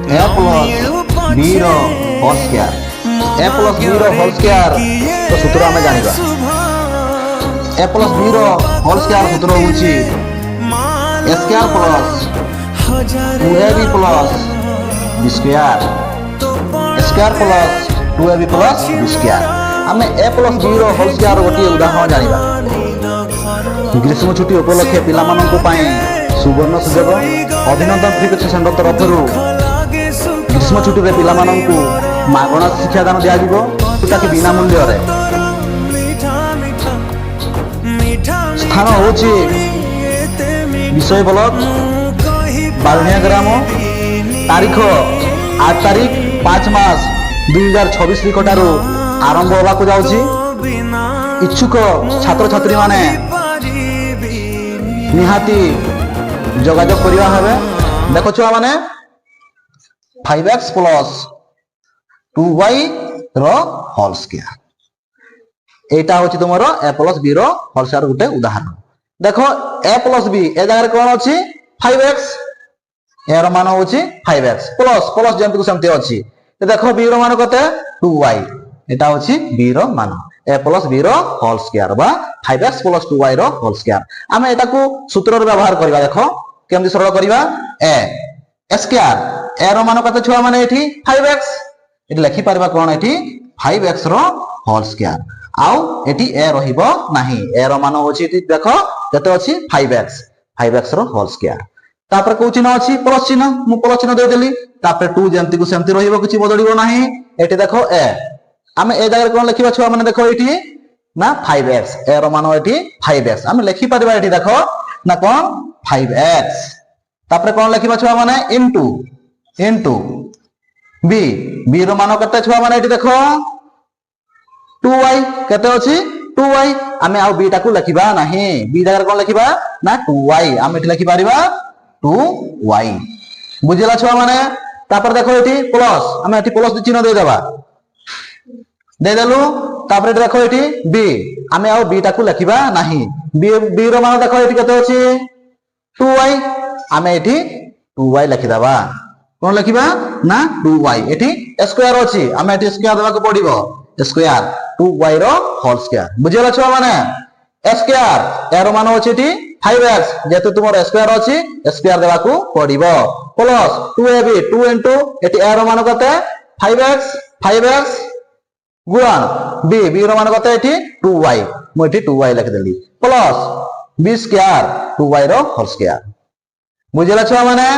ए plus B रो whole square A plus B रो whole square तो सूत्र आमे जानिबा ए प्लस बी रो होल स्क्वायर सूत्र होउची A square plus 2ab plus B square square plus 2ab plus B square आमे ए प्लस बी रो होल स्क्वायर गोटी उदाहरण जानिबा ग्रीष्म छुट्टी उपलक्षे पिला माननकु पाए सुवर्ण सुजोग अभिनंदन फ्री सेंटर तरफरु ग्रीष्म छुट्टी रे पिला माननकु मागणा शिक्षा दान दिया जिवो ताकि बिना मूल्य रे स्थान होची विषय ब्लॉक बालनिया ग्राम तारीख 8 तारीख 5 मास 2026 निकटारू आरंभ होगा को जाउची इच्छुक छात्र छात्री माने निहाती जोगाजोग करिया हबे देखो छुआ माने 5x प्लस 2y रो होल स्क्वायर एटा होची तुमरो a प्लस b रो होल स्क्वायर गुटे उदाहरण देखो a प्लस b ए जगह कोन अछि 5x ए रो मान होची 5x प्लस प्लस जेंति को सेमते अछि देखो b रो मान कते 2y एटा होची b रो मान a प्लस b रो होल स्क्वायर बा 5x प्लस 2y रो होल स्क्वायर आमे एटा को सूत्र रो व्यवहार करबा देखो केमति सरल करबा a स्क्वायर a रो मान कते छुआ माने एठी 5x एठी लिखि परबा कोन एठी 5x रो होल स्क्वायर आउ एठी a रहिबो नाही a रो मान होची एठी देखो कते अछि 5x रो होल स्क्वायर तापर को चिन्ह अछि प्लस चिन्ह मु प्लस चिन्ह दे देली तापर 2 जेंति को सेमति रहिबो किछि बदलिबो नाही एठी देखो a आमे ए जगह कोन लिखिबा छुआ माने देखो एठी ना 5x a रो मान एठी 5x आमे लिखि परबा एठी देखो ना कोन 5x तापर कोन लिखिबा छुआ माने इनटू b रो मान कते छुआ माने एठी देखो 2y कते अछि 2y आमे आ b टा को लिखिबा नाही b जगह कोन लिखिबा ना 2y आमे एठी लिखि परिबा 2y बुझिला छुआ माने तापर देखो एठी प्लस आमे एठी प्लस चिन्ह दे देबा दे देलु तापर एठी देखो एठी b आमे आ b टा को लिखिबा नाही b रो मान देखो एठी कते अछि 2y आमे एठी 2y लिखि देबा कोन लिखिबा ना 2y एठी स्क्वायर अछि आमे एठी स्क्वायर देबा को पड़िबो स्क्वायर 2y रो होल स्क्वायर बुझिला छुआ माने स्क्वायर एरो मान अछि एठी 5x जेतु तुमर स्क्वायर अछि स्क्वायर देबा को पड़िबो प्लस 2ab 2 इनटू एठी एरो मान कते 5x गुणन b रो मान कते एठी 2y मु एठी 2y लिख देली प्लस b स्क्वायर 2y रो होल स्क्वायर बुझिला छुआ माने